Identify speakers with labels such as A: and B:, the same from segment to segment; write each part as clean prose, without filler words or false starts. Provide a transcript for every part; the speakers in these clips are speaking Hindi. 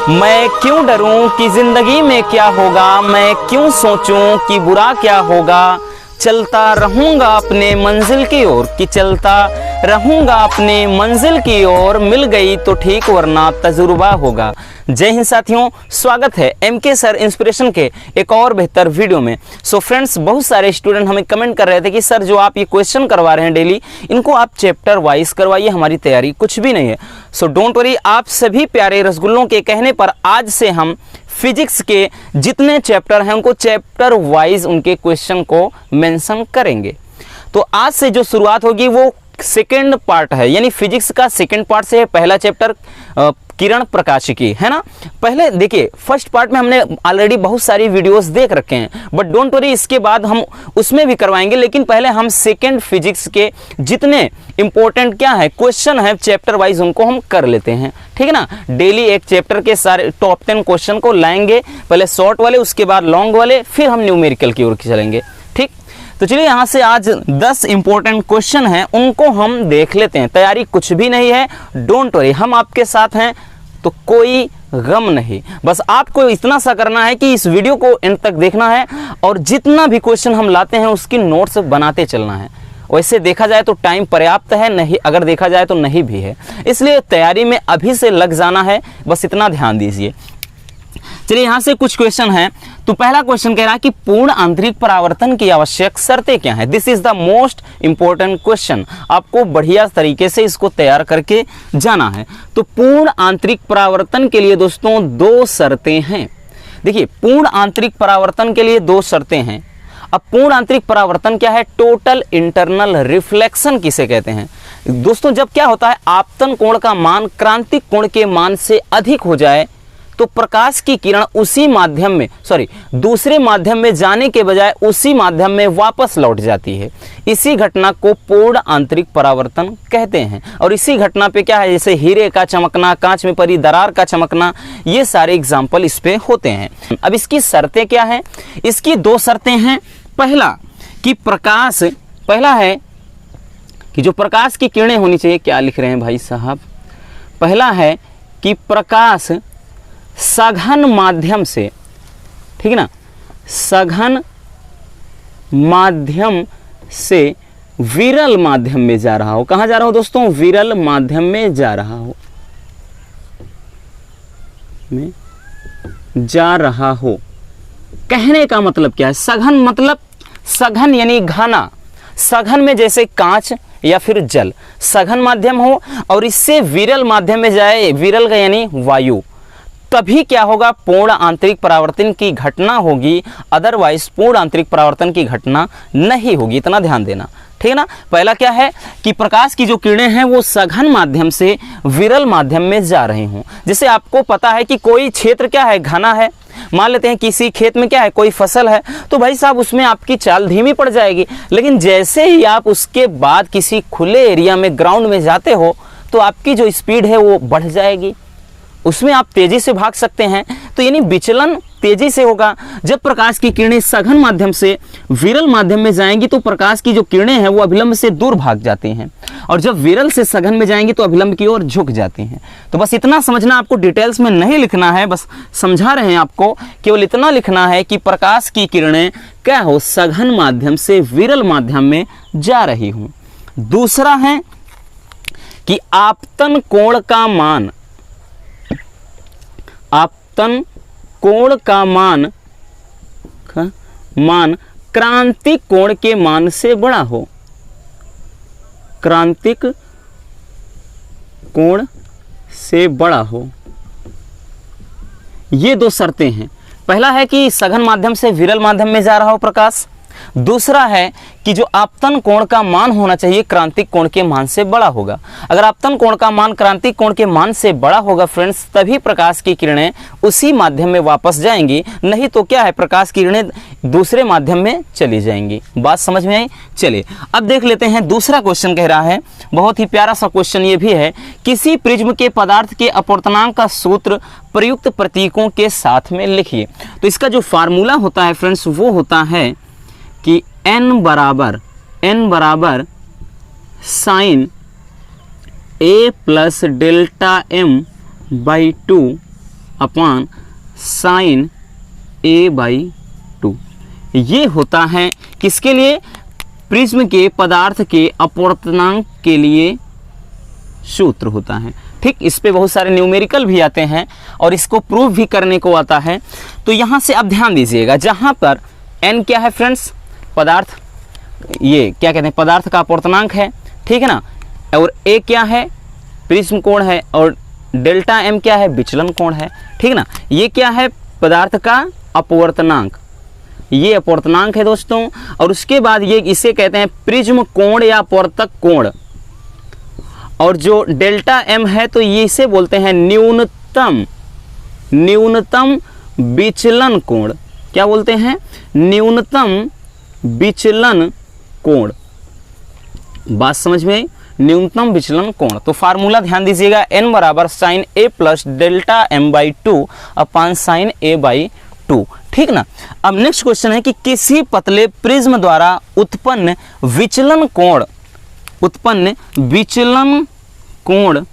A: मैं क्यों डरूं कि जिंदगी में क्या होगा, मैं क्यों सोचूं कि बुरा क्या होगा। चलता रहूंगा अपने मंजिल की ओर, कि चलता रहूंगा अपने मंजिल की ओर, मिल गई तो ठीक वरना तजुर्बा होगा। जय हिंद साथियों, स्वागत है एमके सर इंस्पिरेशन के एक और बेहतर वीडियो में। सो फ्रेंड्स, बहुत सारे स्टूडेंट हमें कमेंट कर रहे थे कि सर जो आप ये क्वेश्चन करवा रहे हैं डेली, इनको आप चैप्टर वाइज करवाइए, हमारी तैयारी कुछ भी नहीं है। सो डोंट वरी, आप सभी प्यारे रसगुल्लों के कहने पर आज से हम फिजिक्स के जितने चैप्टर हैं उनको चैप्टर वाइज उनके क्वेश्चन को मेंशन करेंगे। तो आज से जो शुरुआत होगी वो सेकेंड पार्ट है, यानी फिजिक्स का सेकेंड पार्ट से है। पहला चैप्टर किरण प्रकाशिकी है ना। पहले देखिए, फर्स्ट पार्ट में हमने ऑलरेडी बहुत सारी वीडियोस देख रखे हैं, बट डोंट वरी, इसके बाद हम उसमें भी करवाएंगे। लेकिन पहले हम सेकेंड फिजिक्स के जितने इंपॉर्टेंट क्या है क्वेश्चन है चैप्टर वाइज उनको हम कर लेते हैं, ठीक है ना। डेली एक चैप्टर के सारे टॉप 10 क्वेश्चन को लाएंगे, पहले शॉर्ट वाले, उसके बाद लॉन्ग वाले, फिर हम न्यूमेरिकल की ओर चलेंगे, ठीक। तो चलिए यहाँ से आज 10 इंपॉर्टेंट क्वेश्चन हैं, उनको हम देख लेते हैं। तैयारी कुछ भी नहीं है, डोंट वरी, हम आपके साथ हैं, तो कोई गम नहीं। बस आपको इतना सा करना है कि इस वीडियो को एंड तक देखना है और जितना भी क्वेश्चन हम लाते हैं उसकी नोट्स बनाते चलना है। वैसे देखा जाए तो टाइम पर्याप्त है, नहीं अगर देखा जाए तो नहीं भी है, इसलिए तैयारी में अभी से लग जाना है, बस इतना ध्यान दीजिए। चलिए यहाँ से कुछ क्वेश्चन हैं। तो पहला क्वेश्चन कह रहा है कि पूर्ण आंतरिक परावर्तन की आवश्यक शर्तें क्या है। This is the most important question, आपको बढ़िया तरीके से इसको तैयार करके जाना है। तो पूर्ण आंतरिक परावर्तन के लिए दोस्तों दो शर्तें हैं। देखिए, पूर्ण आंतरिक परावर्तन के लिए दो शर्तें हैं। अब पूर्ण आंतरिक परावर्तन क्या है? टोटल इंटरनल रिफ्लेक्शन किसे कहते हैं दोस्तों? जब क्या होता है, आपतन कोण का मान क्रांतिक कोण के मान से अधिक हो जाए तो प्रकाश की किरण उसी माध्यम में दूसरे माध्यम में जाने के बजाय उसी माध्यम में वापस लौट जाती है। इसी घटना को पूर्ण आंतरिक परावर्तन कहते हैं। और इसी घटना पे क्या है, जैसे हीरे का चमकना, कांच में पड़ी दरार का चमकना, ये सारे एग्जाम्पल इस पे होते हैं। अब इसकी शर्तें क्या है? इसकी दो शर्तें हैं। पहला है कि जो प्रकाश की किरणें होनी चाहिए, क्या लिख रहे हैं भाई साहब? पहला है कि प्रकाश सघन माध्यम से, ठीक है ना, सघन माध्यम से विरल माध्यम में जा रहा हो। कहां जा रहा हो दोस्तों? विरल माध्यम में जा रहा हो। कहने का मतलब क्या है? सघन मतलब सघन यानी घना, सघन में जैसे कांच या फिर जल, सघन माध्यम हो और इससे विरल माध्यम में जाए, विरल का यानी वायु, तभी क्या होगा? पूर्ण आंतरिक परावर्तन की घटना होगी, अदरवाइज पूर्ण आंतरिक परावर्तन की घटना नहीं होगी। इतना ध्यान देना, ठीक है ना। पहला क्या है कि प्रकाश की जो किरणें हैं वो सघन माध्यम से विरल माध्यम में जा रही हों। जैसे आपको पता है कि कोई क्षेत्र क्या है, घना है, मान लेते हैं किसी खेत में क्या है, कोई फसल है, तो भाई साहब उसमें आपकी चाल धीमी पड़ जाएगी। लेकिन जैसे ही आप उसके बाद किसी खुले एरिया में, ग्राउंड में जाते हो, तो आपकी जो स्पीड है वो बढ़ जाएगी, उसमें आप तेजी से भाग सकते हैं। तो यानी विचलन तेजी से होगा। जब प्रकाश की किरणें सघन माध्यम से विरल माध्यम में जाएंगी तो प्रकाश की जो किरणें हैं वो अभिलंब से दूर भाग जाती हैं, और जब विरल से सघन में जाएंगी तो अभिलंब की ओर झुक जाती हैं। तो बस इतना समझना, आपको डिटेल्स में नहीं लिखना है, बस समझा रहे हैं आपको, केवल इतना लिखना है कि प्रकाश की किरणें क्या हो, सघन माध्यम से विरल माध्यम में जा रही हूं। दूसरा है कि आपतन कोण का मान, आपतन कोण का मान क्रांतिक कोण के मान से बड़ा हो। क्रांतिक कोण से बड़ा हो, ये दो शर्तें हैं। पहला है कि सघन माध्यम से विरल माध्यम में जा रहा हो प्रकाश। दूसरा है कि जो आपतन कोण का मान होना चाहिए क्रांतिक कोण के मान से बड़ा होगा। अगर आपतन कोण का मान क्रांतिक कोण के मान से बड़ा होगा फ्रेंड्स, तभी प्रकाश की किरणें उसी माध्यम में वापस जाएंगी, नहीं तो क्या है, प्रकाश की किरणें दूसरे माध्यम में चली जाएंगी। बात समझ में आई? चलिए अब देख लेते हैं दूसरा क्वेश्चन। कह रहा है, बहुत ही प्यारा सा क्वेश्चन ये भी है, किसी प्रिज्म के पदार्थ के अपवर्तनांक का सूत्र प्रयुक्त प्रतीकों के साथ में लिखिए। तो इसका जो फार्मूला होता है फ्रेंड्स वो होता है कि n बराबर sine a plus delta m by 2 upon sine a/2। ये होता है किसके लिए? प्रिज्म के पदार्थ के अपवर्तनांक के लिए सूत्र होता है। ठीक, इस पे बहुत सारे न्यूमेरिकल भी आते हैं और इसको प्रूव भी करने को आता है। तो यहाँ से आप ध्यान दीजिएगा, जहाँ पर n क्या है फ्रेंड्स? पदार्थ, ये क्या कहते हैं? पदार्थ का अपवर्तनांक है, ठीक है ना। और a क्या है? प्रिज्म कोण है। और डेल्टा m क्या है? विचलन कोण है, ठीक ना। ये क्या है? पदार्थ का अपवर्तनांक, ये अपवर्तनांक है दोस्तों। और उसके बाद ये इसे कहते हैं प्रिज्म कोण या अपवर्तक कोण। और जो डेल्टा m है तो ये इसे बोलते हैं न्यूनतम विचलन कोण। क्या बोलते हैं? न्यूनतम विचलन कोण। बात समझ में आई? न्यूनतम विचलन कोण। तो फार्मूला ध्यान दीजिएगा, n बराबर sine a plus delta m/2 upon sine a/2, ठीक ना। अब नेक्स्ट क्वेश्चन है कि किसी पतले प्रिज्म द्वारा उत्पन्न विचलन कोण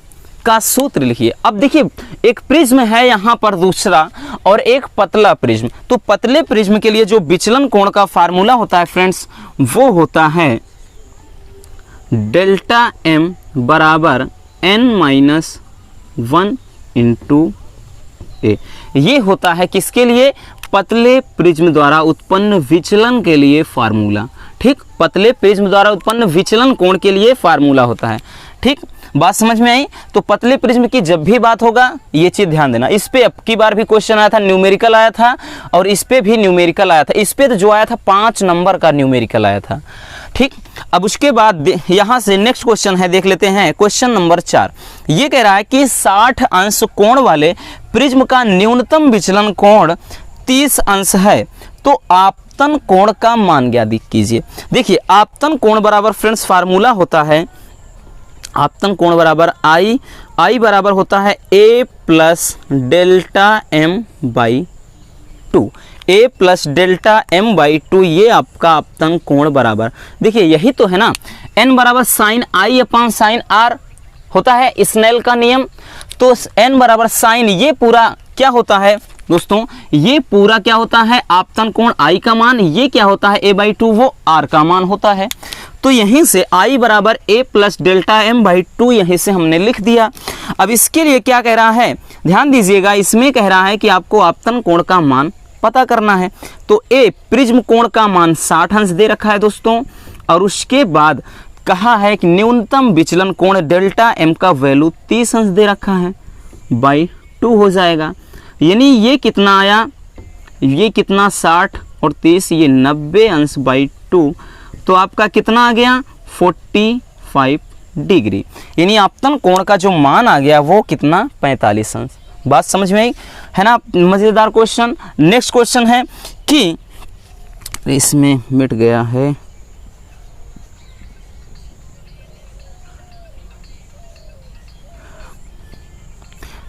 A: का सूत्र लिखिए। अब देखिए, एक प्रिज्म है यहाँ पर दूसरा और एक पतला प्रिज्म। तो पतले प्रिज्म के लिए जो विचलन कोण का फार्मूला होता है फ्रेंड्स, वो होता है डेल्टा m बराबर n-1 इंटू a। ये होता है किसके लिए? पतले प्रिज्म द्वारा उत्पन्न विचलन के लिए फार्मूला। ठीक, पतले प्रिज्म द्वारा उत्पन्न विचलन कोण के लिए फार्मूला होता है। ठीक, बात समझ में आई? तो पतले प्रिज्म की जब भी बात होगा ये चीज ध्यान देना। इस पे अब की बार भी क्वेश्चन आया था, न्यूमेरिकल आया था, और इस पे भी न्यूमेरिकल आया था। इस पे तो जो आया था 5 नंबर का न्यूमेरिकल आया था। ठीक, अब उसके बाद यहाँ से नेक्स्ट क्वेश्चन है, देख लेते हैं क्वेश्चन नंबर 4। ये कह रहा है कि 60 अंश कोण वाले प्रिज्म का न्यूनतम विचलन कोण 30 अंश है, तो आपतन कोण का मान ज्ञात कीजिए। देखिए, आपतन कोण बराबर फ्रेंड्स फार्मूला होता है, आपतन कोण बराबर आई बराबर होता है a plus delta m/2। a plus delta m/2 ये आपका आपतन कोण बराबर। देखिए, यही तो है ना, n बराबर sine i upon sine r होता है, स्नेल का नियम। तो n बराबर साइन, ये पूरा क्या होता है दोस्तों? ये पूरा क्या होता है? आपतन कोण i का मान। ये क्या होता है? a/2, वो r का मान होता है। तो यहीं से i बराबर a प्लस डेल्टा m/2 यहीं से हमने लिख दिया। अब इसके लिए क्या कह रहा है? ध्यान दीजिएगा, इसमें कह रहा है कि आपको आपतन कोण का मान पता करना है। तो a प्रिज्म कोण का मान 60 अंश दे रखा है दोस्तों, और उसके बाद कहा है कि न्यूनतम विचलन कोण डेल्टा m का वैल्यू 30 अंश दे रखा है, बाई 2 हो जाएगा। यानी ये कितना आया? ये कितना? 60 और 30, ये 90 अंश बाई 2, तो आपका कितना आ गया? 45 डिग्री। यानी आपतन कोण का जो मान आ गया वो कितना? 45 अंश। बात समझ में आई है ना? मजेदार क्वेश्चन। नेक्स्ट क्वेश्चन है कि इसमें मिट गया है,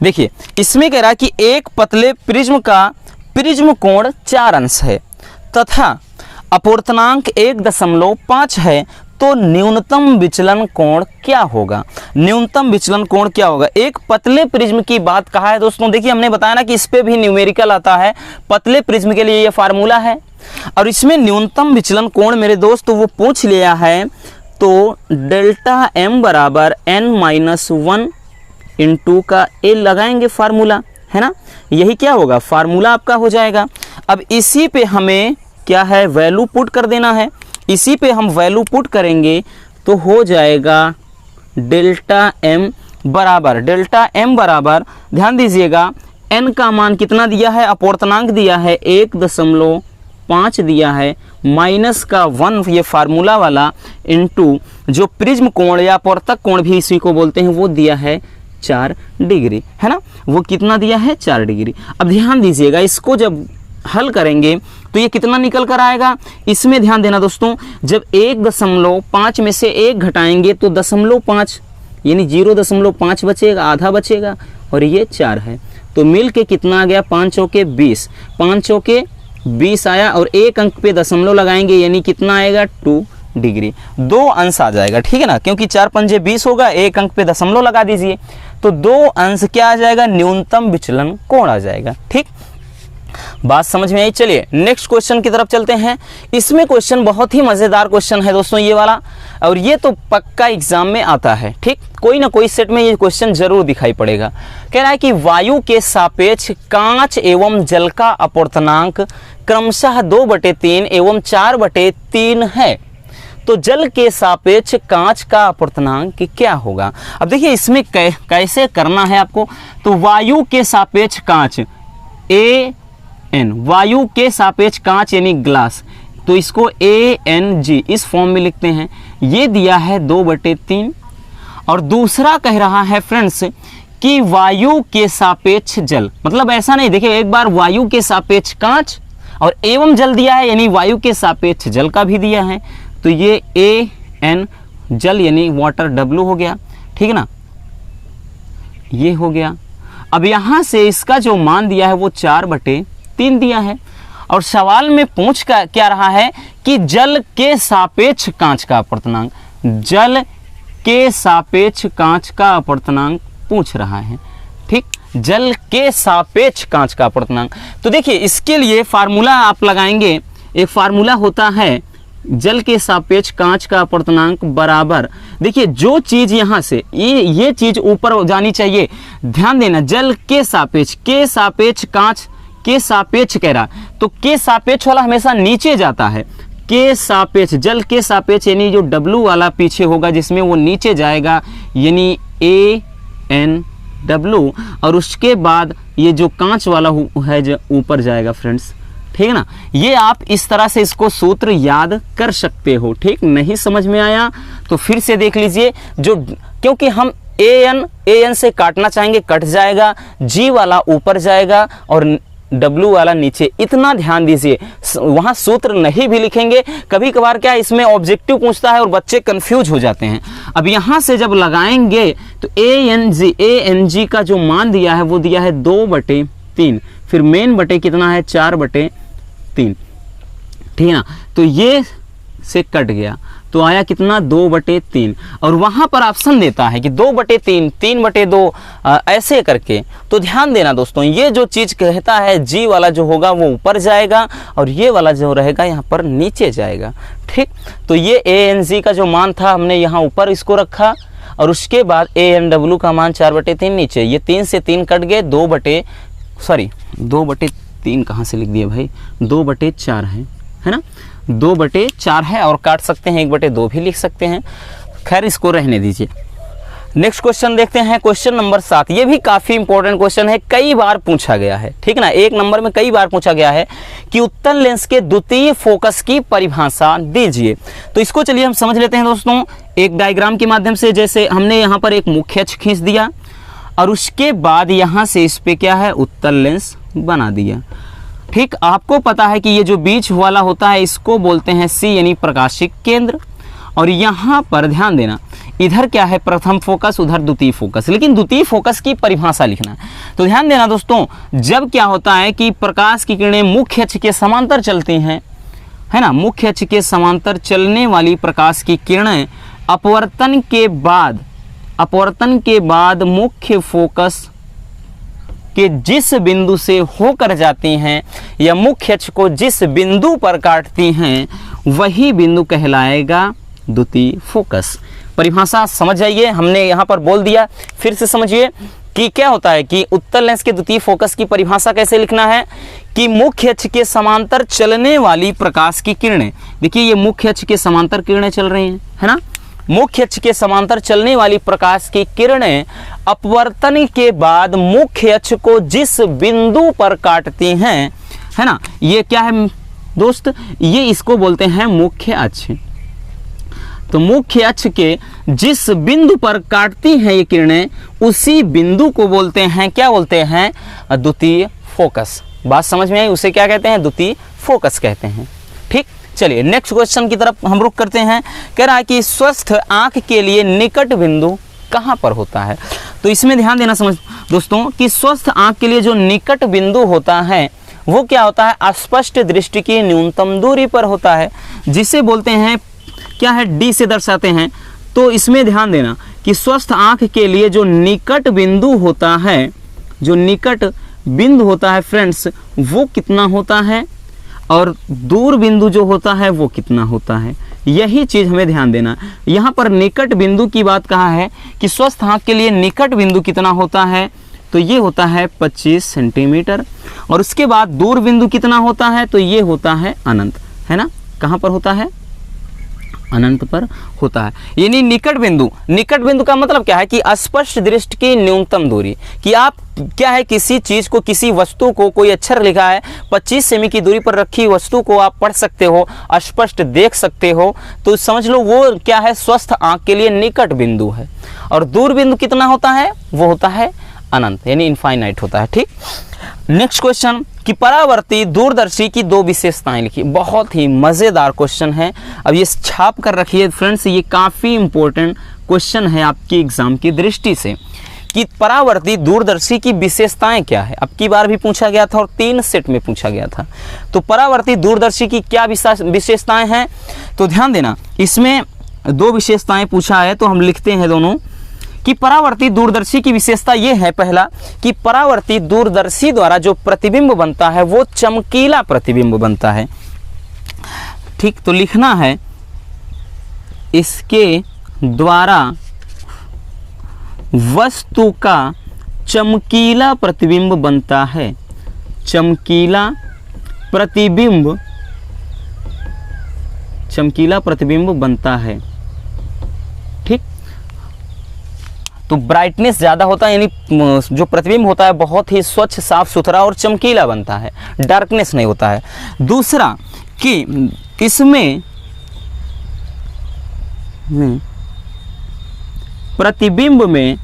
A: देखिए इसमें कह रहा है कि एक पतले प्रिज्म का प्रिज्म कोण 4 अंश है तथा अपवर्तनांक 1.5 है, तो न्यूनतम विचलन कोण क्या होगा? न्यूनतम विचलन कोण क्या होगा? एक पतले प्रिज्म की बात कहा है दोस्तों। देखिए, हमने बताया ना कि इस पे भी न्यूमेरिकल आता है। पतले प्रिज्म के लिए ये फार्मूला है, और इसमें न्यूनतम विचलन कोण मेरे दोस्त वो पूछ लिया है। तो डेल्टा m बराबर n-1 इंटू का a लगाएंगे फार्मूला, है ना। यही क्या होगा? फार्मूला आपका हो जाएगा। अब इसी पे हमें क्या है? वैल्यू पुट कर देना है। इसी पे हम वैल्यू पुट करेंगे तो हो जाएगा डेल्टा m बराबर ध्यान दीजिएगा, n का मान कितना दिया है? अपवर्तनांक दिया है 1.5 दिया है, माइनस का 1 ये फार्मूला वाला, इंटू जो प्रिज्म कोण या अपवर्तक कोण भी इसी को बोलते हैं वो दिया है 4 डिग्री, है ना। वो कितना दिया है? 4 डिग्री। अब ध्यान दीजिएगा, इसको जब हल करेंगे तो ये कितना निकल कर आएगा? इसमें ध्यान देना दोस्तों, जब 1.5 में से 1 घटाएंगे तो 0.5 यानी 0.5 बचेगा, आधा बचेगा, और ये 4 है। तो मिल के कितना आ गया? 5 चौके 20, 5 चौके 20 आया, और 1 अंक पे दशमलव लगाएंगे यानी कितना आएगा? 2 डिग्री। 2 अंश आ जाएगा, ठीक है ना, क्योंकि 4 पंजे 20 होगा, 1 अंक पे दशमलव लगा दीजिए। तो 2 अंश क्या आ जाएगा, न्यूनतम विचलन कोण आ जाएगा। ठीक, बात समझ में आई। चलिए नेक्स्ट क्वेश्चन की तरफ चलते हैं। इसमें क्वेश्चन बहुत ही मजेदार क्वेश्चन है दोस्तों ये वाला, और ये तो पक्का एग्जाम में आता है। ठीक, कोई ना कोई सेट में ये क्वेश्चन जरूर दिखाई पड़ेगा। कह रहा है कि वायु के सापेक्ष कांच एवं जल का अपवर्तनांक क्रमशः 2/3 एवं 4/3 है, तो जल के सापेक्ष कांच का अपवर्तनांक क्या होगा। अब देखिए इसमें कैसे करना है आपको। तो वायु के सापेक्ष कांच AN, वायु के सापेक्ष कांच यानी ग्लास, तो इसको ANG इस फॉर्म में लिखते हैं। ये दिया है 2/3, और दूसरा कह रहा है फ्रेंड्स कि वायु के सापेक्ष जल, मतलब ऐसा नहीं, देखिए एक बार वायु के सापेक्ष कांच और एवं जल दिया है, यानी वायु के सापेक्ष जल का भी दिया है। तो ये AN जल यानी वाटर W हो गया। ठीक है ना, ये हो गया। अब यहां से इसका जो मान दिया है वो 4/3 दिया है, और सवाल में पूछ क्या रहा है कि जल के सापेक्ष कांच का अपवर्तनांक, जल के सापेक्ष कांच का अपवर्तनांक पूछ रहा है। ठीक, जल के सापेक्ष कांच का अपवर्तनांक। तो देखिए इसके लिए फार्मूला आप लगाएंगे, एक फार्मूला होता है जल के सापेक्ष कांच का अपवर्तनांक बराबर, देखिए जो चीज यहां से ये चीज ऊपर जानी चाहिए, ध्यान देना, जल के सापेक्ष कांच के सापेक्ष कह रहा, तो के सापेक्ष वाला हमेशा नीचे जाता है। के सापेक्ष, जल के सापेक्ष यानी जो W वाला पीछे होगा जिसमें वो नीचे जाएगा, यानी ANW, और उसके बाद ये जो कांच वाला है जो ऊपर जाएगा फ्रेंड्स। ठीक है ना, ये आप इस तरह से इसको सूत्र याद कर सकते हो। ठीक, नहीं समझ में आया तो फिर से देख लीजिए, जो क्योंकि हम AN से काटना चाहेंगे, कट जाएगा, G वाला ऊपर जाएगा और W वाला नीचे, इतना ध्यान दीजिए। वहां सूत्र नहीं भी लिखेंगे, कभी कभार क्या इसमें ऑब्जेक्टिव पूछता है और बच्चे कंफ्यूज हो जाते हैं। अब यहां से जब लगाएंगे तो ANG का जो मान दिया है वो दिया है 2/3, फिर मेन बटे कितना है 4/3। ठीक है ना, तो ये से कट गया तो आया कितना 2/3, और वहां पर ऑप्शन देता है कि 2/3, 3/2 ऐसे करके। तो ध्यान देना दोस्तों, ये जो चीज कहता है G वाला जो होगा वो ऊपर जाएगा और ये वाला जो रहेगा यहाँ पर नीचे जाएगा। ठीक, तो ये ANG का जो मान था हमने यहाँ ऊपर इसको रखा, और उसके बाद ANW का मान 4/3 नीचे, ये 3 से 3 कट गए, 2/3 कहाँ से लिख दिया भाई, 2/4 है ना, 2/4 है, और काट सकते हैं 1/2 भी लिख सकते हैं। खैर इसको रहने दीजिए। नेक्स्ट क्वेश्चन देखते हैं, क्वेश्चन नंबर 7। ये भी काफी इंपॉर्टेंट क्वेश्चन है, कई बार पूछा गया है। ठीक ना, 1 नंबर में कई बार पूछा गया है कि उत्तल लेंस के द्वितीय फोकस की परिभाषा दीजिए। तो इसको चलिए हम समझ लेते हैं दोस्तों, एक डायग्राम के माध्यम से। जैसे हमने यहाँ पर एक मुख्य अक्ष खींच दिया, और उसके बाद यहाँ से इस पे क्या है, उत्तल लेंस बना दिया। ठीक, आपको पता है कि ये जो बीच वाला होता है इसको बोलते हैं C यानी प्रकाशिक केंद्र, और यहाँ पर ध्यान देना, इधर क्या है प्रथम फोकस, उधर द्वितीय फोकस, लेकिन द्वितीय फोकस की परिभाषा लिखना है। तो ध्यान देना दोस्तों, जब क्या होता है कि प्रकाश की किरणें मुख्य अक्ष के समांतर चलती हैं, है ना, मुख्य अक्ष के समांतर चलने वाली प्रकाश की किरणें अपवर्तन के बाद मुख्य फोकस कि जिस बिंदु से होकर जाती हैं या मुख्य अक्ष को जिस बिंदु पर काटती हैं वही बिंदु कहलाएगा द्वितीय फोकस। परिभाषा समझ जाइए, हमने यहाँ पर बोल दिया, फिर से समझिए कि क्या होता है कि उत्तल लेंस के द्वितीय फोकस की परिभाषा कैसे लिखना है कि मुख्य अक्ष के समांतर चलने वाली प्रकाश की किरणें, देखिए ये मुख्य अक्ष के समांतर किरणें चल रही हैं, है ना, मुख्य अक्ष के समांतर चलने वाली प्रकाश की किरणें अपवर्तन के बाद मुख्य अक्ष को जिस बिंदु पर काटती हैं, है ना, ये क्या है दोस्त, ये इसको बोलते हैं मुख्य अक्ष। तो मुख्य अक्ष के जिस बिंदु पर काटती हैं ये किरणें, उसी बिंदु को बोलते हैं, क्या बोलते हैं, द्वितीय फोकस। बात समझ में आई, उसे क्या कहते हैं, द्वितीय फोकस कहते हैं। ठीक, चलिए नेक्स्ट क्वेश्चन की तरफ हम रुख करते हैं। कह रहा है कि स्वस्थ आंख के लिए निकट बिंदु कहां पर होता है। तो इसमें ध्यान देना समझ दोस्तों कि स्वस्थ आंख के लिए जो निकट बिंदु होता है वो क्या होता है, अस्पष्ट दृष्टि की न्यूनतम दूरी पर होता है, जिसे बोलते हैं क्या है, D से दर्शाते हैं। तो इसमें ध्यान देना कि स्वस्थ आंख के लिए जो निकट बिंदु होता है, जो निकट बिंदु होता है फ्रेंड्स, वो कितना होता है और दूर बिंदु जो होता है वो कितना होता है, यही चीज़ हमें ध्यान देना। यहाँ पर निकट बिंदु की बात कहा है कि स्वस्थ आंख के लिए निकट बिंदु कितना होता है, तो ये होता है 25 सेंटीमीटर। और उसके बाद दूर बिंदु कितना होता है, तो ये होता है अनंत, है ना। कहाँ पर होता है, अनंत पर होता है। यानी निकट बिंदु का मतलब क्या है कि स्पष्ट दृष्टि की न्यूनतम दूरी, कि आप क्या है किसी चीज को, किसी वस्तु को, कोई अक्षर लिखा है 25 सेमी की दूरी पर रखी वस्तु को आप पढ़ सकते हो, स्पष्ट देख सकते हो, तो समझ लो वो क्या है, स्वस्थ आंख के लिए निकट बिंदु है। और दूर बिंदु कितना होता है, वो होता है अनंत, यानी इनफाइनाइट होता है। ठीक, नेक्स्ट क्वेश्चन कि परावर्ती दूरदर्शी की दो विशेषताएं लिखी। बहुत ही मजेदार क्वेश्चन है, अब ये छाप कर रखिए फ्रेंड्स, ये काफी इंपॉर्टेंट क्वेश्चन है आपकी एग्जाम की दृष्टि से कि परावर्ती दूरदर्शी की विशेषताएं क्या है। अब की बार भी पूछा गया था और 3 सेट में पूछा गया था। तो परावर्ती दूरदर्शी की क्या विशेषताएं हैं, तो ध्यान देना, इसमें 2 विशेषताएं पूछा है, तो हम लिखते हैं दोनों कि परावर्ती दूरदर्शी की विशेषता ये है, पहला कि परावर्ती दूरदर्शी द्वारा जो प्रतिबिंब बनता है वो चमकीला प्रतिबिंब बनता है। ठीक, तो लिखना है इसके द्वारा वस्तु का चमकीला प्रतिबिंब बनता है, चमकीला प्रतिबिंब बनता है। ठीक, तो ब्राइटनेस ज़्यादा होता है, यानी जो प्रतिबिंब होता है बहुत ही स्वच्छ, साफ सुथरा और चमकीला बनता है, डार्कनेस नहीं होता है। दूसरा कि इसमें प्रतिबिंब में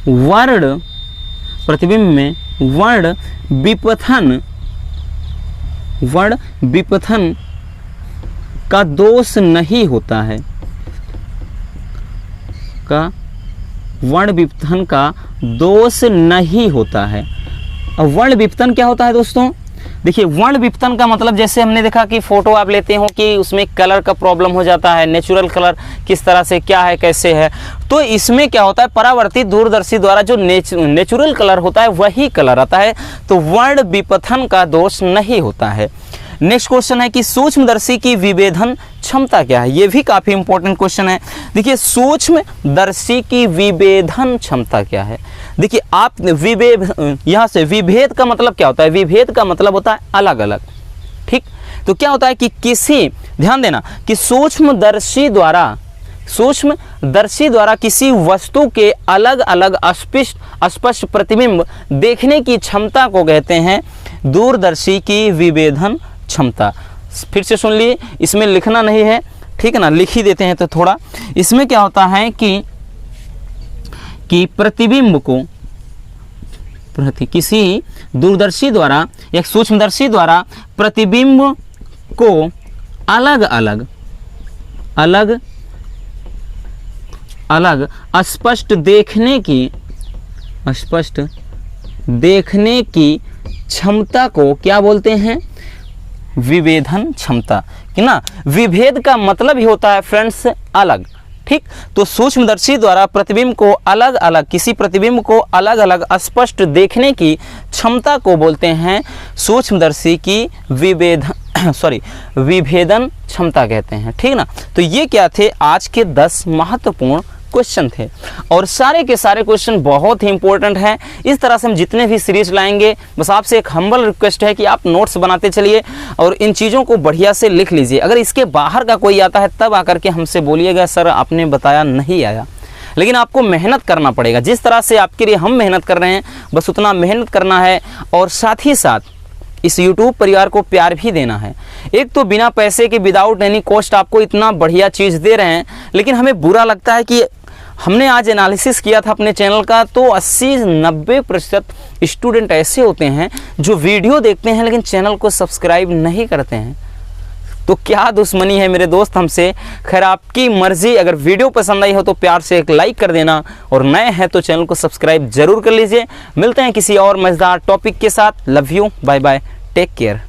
A: वर्ण विपथन का दोष नहीं होता है, वर्ण विपथन का दोष नहीं होता है। अब वर्ण विपथन क्या होता है दोस्तों, देखिए वर्ण विपथन का मतलब जैसे हमने देखा कि फोटो आप लेते हो कि उसमें कलर का प्रॉब्लम हो जाता है, नेचुरल कलर किस तरह से क्या है कैसे है, तो इसमें क्या होता है परावर्ती दूरदर्शी द्वारा जो नेचुरल कलर होता है वही कलर आता है, तो वर्ण विपथन का दोष नहीं होता है। नेक्स्ट क्वेश्चन है कि सूक्ष्मदर्शी की विभेदन क्षमता क्या है, ये भी काफी इंपॉर्टेंट क्वेश्चन है। देखिए सूक्ष्मदर्शी की विभेदन क्षमता क्या है, देखिए आप यहाँ से विभेद का मतलब क्या होता है, विभेद का मतलब होता है अलग अलग। ठीक, तो क्या होता है कि किसी, ध्यान देना कि सूक्ष्मदर्शी द्वारा किसी वस्तु के अलग अलग स्पष्ट प्रतिबिंब देखने की क्षमता को कहते हैं दूरदर्शी की विभेदन क्षमता। फिर से सुन लिए, इसमें लिखना नहीं है, ठीक है ना, लिख ही देते हैं। तो थोड़ा इसमें क्या होता है कि प्रतिबिंब को किसी दूरदर्शी द्वारा या सूक्ष्मदर्शी द्वारा प्रतिबिंब को अलग अलग स्पष्ट देखने की क्षमता को क्या बोलते हैं, विभेदन क्षमता, कि ना। विभेद का मतलब ही होता है फ्रेंड्स अलग। ठीक, तो सूक्ष्मदर्शी द्वारा प्रतिबिंब को अलग अलग, किसी प्रतिबिंब को अलग अलग स्पष्ट देखने की क्षमता को बोलते हैं सूक्ष्मदर्शी की विभेदन क्षमता कहते हैं। ठीक ना, तो ये क्या थे आज के 10 महत्वपूर्ण क्वेश्चन थे और सारे के सारे क्वेश्चन बहुत ही इंपॉर्टेंट हैं। इस तरह से हम जितने भी सीरीज लाएंगे, बस आपसे एक हम्बल रिक्वेस्ट है कि आप नोट्स बनाते चलिए और इन चीज़ों को बढ़िया से लिख लीजिए। अगर इसके बाहर का कोई आता है तब आकर के हमसे बोलिएगा सर आपने बताया नहीं आया, लेकिन आपको मेहनत करना पड़ेगा। जिस तरह से आपके लिए हम मेहनत कर रहे हैं बस उतना मेहनत करना है और साथ ही साथ इस YouTube परिवार को प्यार भी देना है। एक तो बिना पैसे के, विदाउट एनी कॉस्ट आपको इतना बढ़िया चीज़ दे रहे हैं, लेकिन हमें बुरा लगता है कि हमने आज एनालिसिस किया था अपने चैनल का, तो 80-90% स्टूडेंट ऐसे होते हैं जो वीडियो देखते हैं लेकिन चैनल को सब्सक्राइब नहीं करते हैं। तो क्या दुश्मनी है मेरे दोस्त हमसे। खैर आपकी मर्जी, अगर वीडियो पसंद आई हो तो प्यार से एक लाइक कर देना और नए हैं तो चैनल को सब्सक्राइब जरूर कर लीजिए। मिलते हैं किसी और मजेदार टॉपिक के साथ। Love you, bye bye, take care.